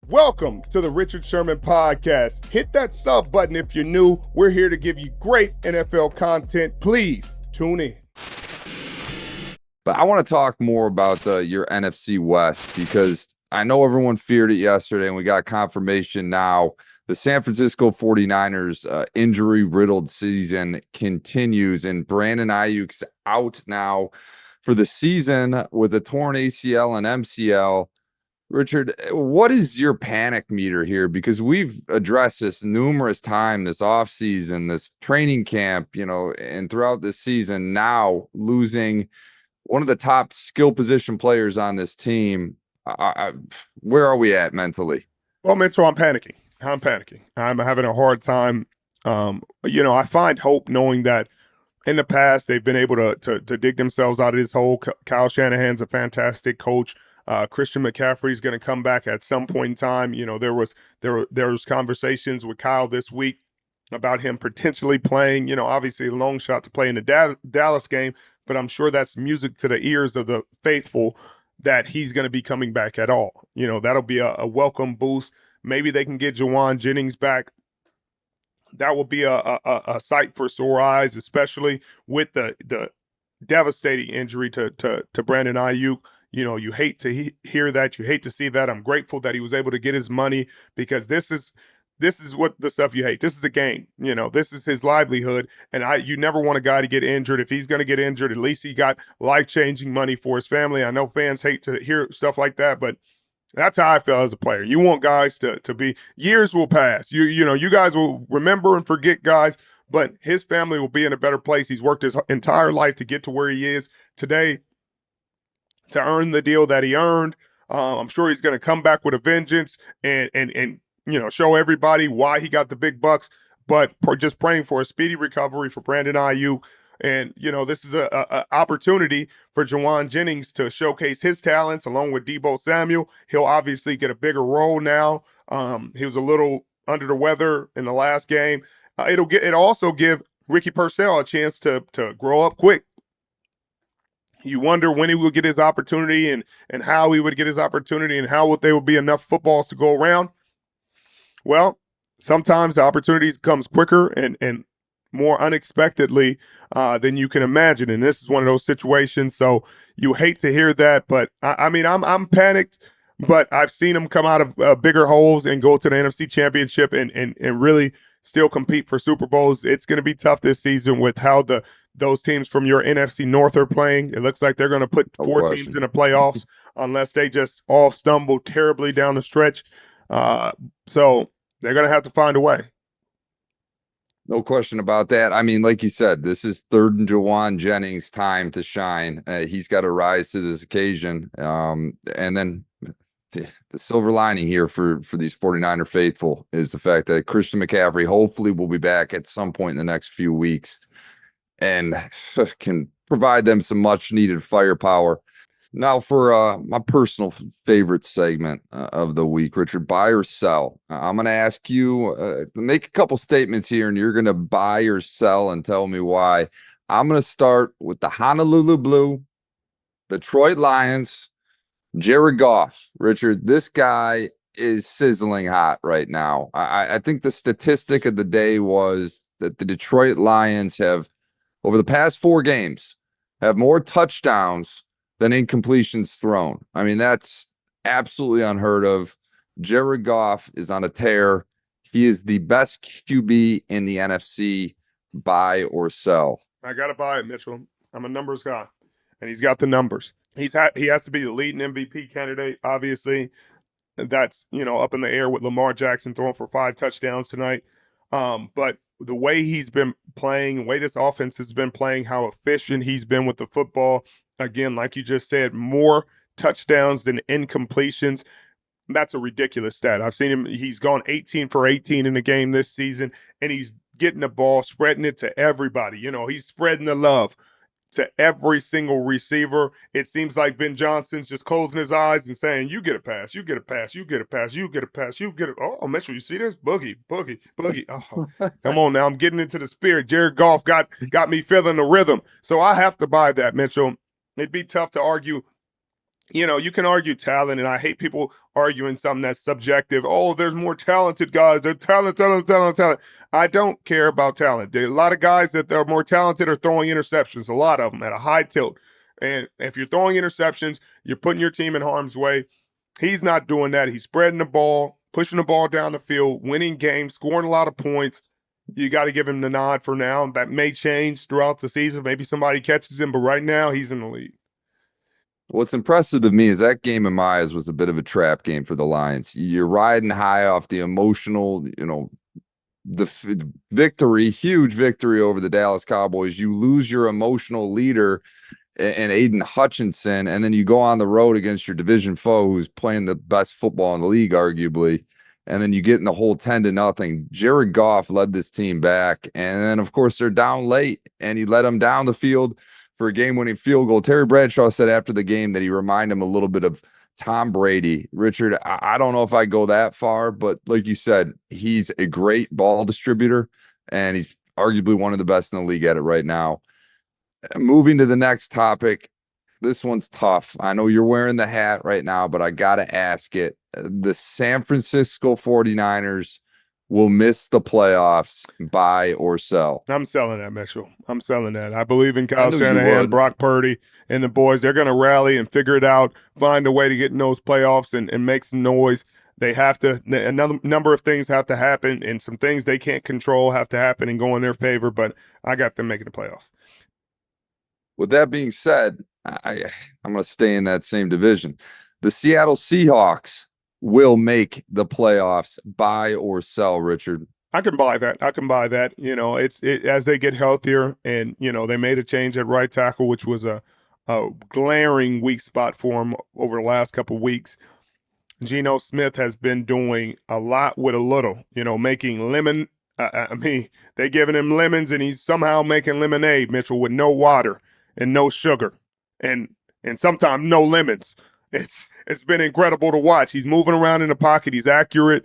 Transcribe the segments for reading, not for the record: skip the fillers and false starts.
Welcome to the Richard Sherman Podcast. Hit that sub button if you're new. We're here to give you great NFL content. Please tune in. But I want to talk more about your NFC West because I know everyone feared it yesterday and we got confirmation now. The San Francisco 49ers injury-riddled season continues, and Brandon Aiyuk's out now for the season with a torn ACL and MCL. Richard, what is your panic meter here? Because we've addressed this numerous times this offseason, this training camp, and throughout this season. Now losing one of the top skill position players on this team. Where are we at mentally? Well, Mitchell, I'm panicking. I'm having a hard time. I find hope knowing that in the past they've been able to dig themselves out of this hole. Kyle Shanahan's a fantastic coach. Christian McCaffrey is going to come back at some point in time. There was conversations with Kyle this week about him potentially playing. Obviously a long shot to play in the Dallas game, but I'm sure that's music to the ears of the faithful that he's going to be coming back at all. That'll be a welcome boost. Maybe they can get Jauan Jennings back. That will be a sight for sore eyes, especially with the devastating injury to Brandon Aiyuk. You hate to hear that. You hate to see that. I'm grateful that he was able to get his money because this is what the stuff you hate. This is a game. This is his livelihood. And you never want a guy to get injured. If he's going to get injured, at least he got life-changing money for his family. I know fans hate to hear stuff like that, but that's how I feel as a player. You want guys to be, years will pass. You guys will remember and forget guys, but his family will be in a better place. He's worked his entire life to get to where he is today, to earn the deal that he earned. I'm sure he's going to come back with a vengeance and show everybody why he got the big bucks. But just praying for a speedy recovery for Brandon Aiyuk. And, this is a opportunity for Jauan Jennings to showcase his talents along with Deebo Samuel. He'll obviously get a bigger role now. He was a little under the weather in the last game. It'll also give Ricky Pearsall a chance to grow up quick. You wonder when he will get his opportunity and how he would get his opportunity and how there will be enough footballs to go around. Well, sometimes the opportunities comes quicker and more unexpectedly than you can imagine. And this is one of those situations. So you hate to hear that, but I'm panicked, but I've seen him come out of bigger holes and go to the NFC Championship and really still compete for Super Bowls. It's going to be tough this season with how those teams from your NFC North are playing. It looks like they're going to put four teams in the playoffs unless they just all stumble terribly down the stretch. So they're going to have to find a way. No question about that. Like you said, this is third and Jauan Jennings' time to shine. He's got to rise to this occasion. And then the silver lining here for these 49er faithful is the fact that Christian McCaffrey hopefully will be back at some point in the next few weeks and can provide them some much needed firepower. Now for my personal favorite segment of the week, Richard, buy or sell. I'm going to ask you, make a couple statements here, and you're going to buy or sell and tell me why. I'm going to start with the Honolulu Blue, Detroit Lions, Jared Goff. Richard, this guy is sizzling hot right now. I think the statistic of the day was that the Detroit Lions have, over the past 4 games, have more touchdowns than incompletions thrown. That's absolutely unheard of. Jared Goff is on a tear. He is the best QB in the NFC. Buy or sell? I got to buy it, Mitchell. I'm a numbers guy, and he's got the numbers. He has to be the leading MVP candidate, obviously. That's, up in the air with Lamar Jackson throwing for 5 touchdowns tonight. But the way he's been playing, the way this offense has been playing, how efficient he's been with the football, again, like you just said, more touchdowns than incompletions. That's a ridiculous stat. I've seen him. He's gone 18 for 18 in the game this season, and he's getting the ball, spreading it to everybody. He's spreading the love to every single receiver. It seems like Ben Johnson's just closing his eyes and saying, you get a pass, you get a pass, you get a pass, you get a pass, you get it. Oh, Mitchell, you see this? Boogie. Oh, come on now. I'm getting into the spirit. Jared Goff got me feeling the rhythm. So I have to buy that, Mitchell. It'd be tough to argue You can argue talent, and I hate people arguing something that's subjective. Oh, there's more talented guys. They're talent. I don't care about talent. There are a lot of guys that are more talented are throwing interceptions, a lot of them at a high tilt. And if you're throwing interceptions, you're putting your team in harm's way. He's not doing that. He's spreading the ball, pushing the ball down the field, winning games, scoring a lot of points. You got to give him the nod for now. That may change throughout the season. Maybe somebody catches him, but right now he's in the lead. What's impressive to me is that game in my eyes was a bit of a trap game for the Lions. You're riding high off the emotional, the victory, huge victory over the Dallas Cowboys. You lose your emotional leader and Aiden Hutchinson, and then you go on the road against your division foe who's playing the best football in the league, arguably, and then you get in the whole 10-0. Jared Goff led this team back, and then, of course, they're down late, and he led them down the field for a game-winning field goal. Terry Bradshaw said after the game that he reminded him a little bit of Tom Brady. Richard, I don't know if I go that far, but like you said, he's a great ball distributor, and he's arguably one of the best in the league at it right now. Moving to the next topic, this one's tough. I know you're wearing the hat right now, but I got to ask it. The San Francisco 49ers will miss the playoffs, buy or sell. I'm selling that, Mitchell. I'm selling that. I believe in I Kyle knew you Shanahan, would. Brock Purdy, and the boys. They're going to rally and figure it out, find a way to get in those playoffs and make some noise. They have to, another number of things have to happen, and some things they can't control have to happen and go in their favor, but I got them making the playoffs. With that being said, I'm going to stay in that same division. The Seattle Seahawks will make the playoffs, buy or sell, Richard. I can buy that. I can buy that. It's as they get healthier, and they made a change at right tackle, which was a glaring weak spot for him over the last couple of weeks. Geno Smith has been doing a lot with a little. Making lemon. I mean, they're giving him lemons, and he's somehow making lemonade, Mitchell, with no water and no sugar, and sometimes no lemons. It's been incredible to watch. He's moving around in the pocket. He's accurate.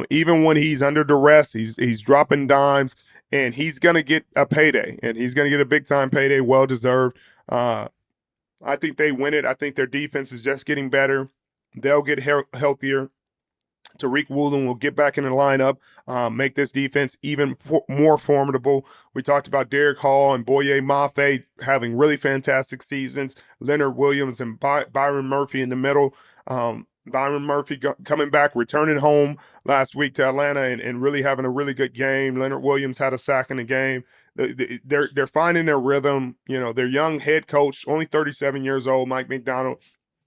Even when he's under duress, he's dropping dimes, and he's gonna get a payday, and he's gonna get a big time payday, well deserved. I think they win it. I think their defense is just getting better. They'll get healthier. Tariq Woolen will get back in the lineup, make this defense even more formidable. We talked about Derek Hall and Boye Mafe having really fantastic seasons. Leonard Williams and Byron Murphy in the middle. Byron Murphy coming back, returning home last week to Atlanta and really having a really good game. Leonard Williams had a sack in the game. They're finding their rhythm. Their young head coach, only 37 years old, Mike McDonald,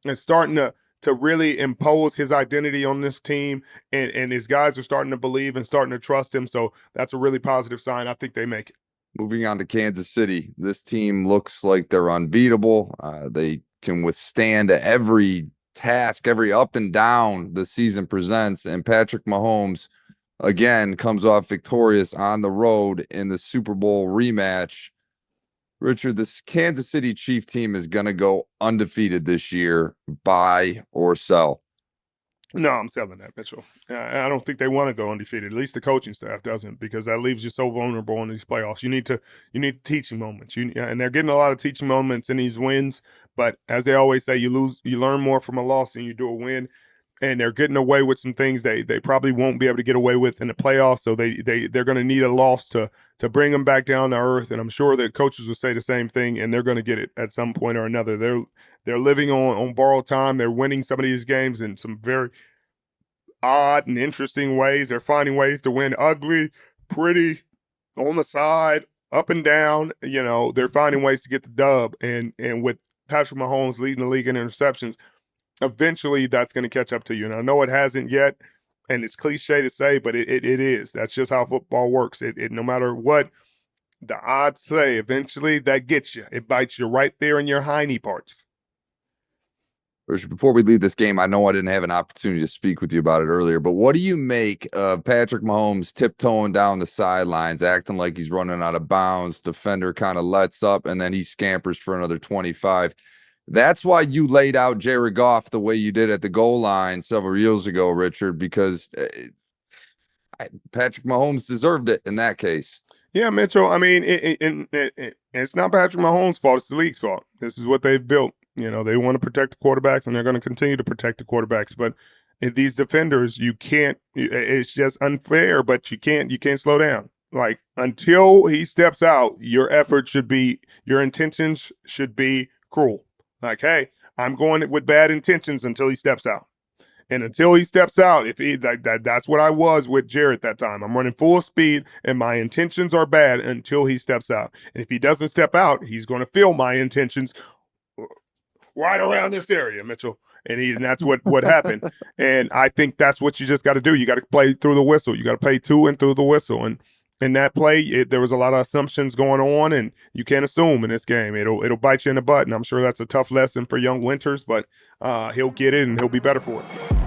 is starting to really impose his identity on this team, and his guys are starting to believe and starting to trust him. So that's a really positive sign. I think they make it. Moving on to Kansas City, this team looks like they're unbeatable. They can withstand every task, every up and down the season presents, and Patrick Mahomes again comes off victorious on the road in the Super Bowl rematch. Richard, this Kansas City Chief team is going to go undefeated this year, buy or sell. No, I'm selling that, Mitchell. I don't think they want to go undefeated. At least the coaching staff doesn't, because that leaves you so vulnerable in these playoffs. You need teaching moments. And they're getting a lot of teaching moments in these wins. But as they always say, you learn more from a loss than you do a win. And they're getting away with some things they probably won't be able to get away with in the playoffs. So they're going to need a loss to bring them back down to earth. And I'm sure that coaches will say the same thing, and they're going to get it at some point or another. They're living on borrowed time. They're winning some of these games in some very odd and interesting ways. They're finding ways to win ugly, pretty, on the side, up and down. They're finding ways to get the dub. And with Patrick Mahomes leading the league in interceptions, eventually that's going to catch up to you. And I know it hasn't yet, and it's cliche to say, but it is. That's just how football works. It no matter what the odds say, eventually that gets you. It bites you right there in your hiney parts. Before we leave this game, I know I didn't have an opportunity to speak with you about it earlier, but what do you make of Patrick Mahomes tiptoeing down the sidelines, acting like he's running out of bounds? Defender kind of lets up, and then he scampers for another 25. That's why you laid out Jared Goff the way you did at the goal line several years ago, Richard, because Patrick Mahomes deserved it in that case. Yeah, Mitchell. I mean, it's not Patrick Mahomes' fault. It's the league's fault. This is what they've built. You know, they want to protect the quarterbacks, and they're going to continue to protect the quarterbacks. But these defenders, you can't. It's just unfair. But you can't slow down. Like, until he steps out, your effort should be, your intentions should be cruel. Like, hey, I'm going with bad intentions until he steps out. And until he steps out, if he that's what I was with Jared that time. I'm running full speed, and my intentions are bad until he steps out. And if he doesn't step out, he's going to feel my intentions right around this area, Mitchell. And that's what happened. And I think that's what you just got to do. You got to play through the whistle. You got to play to and through the whistle. And in that play, there was a lot of assumptions going on, and you can't assume in this game. It'll bite you in the butt, and I'm sure that's a tough lesson for young Winters, but he'll get it, and he'll be better for it.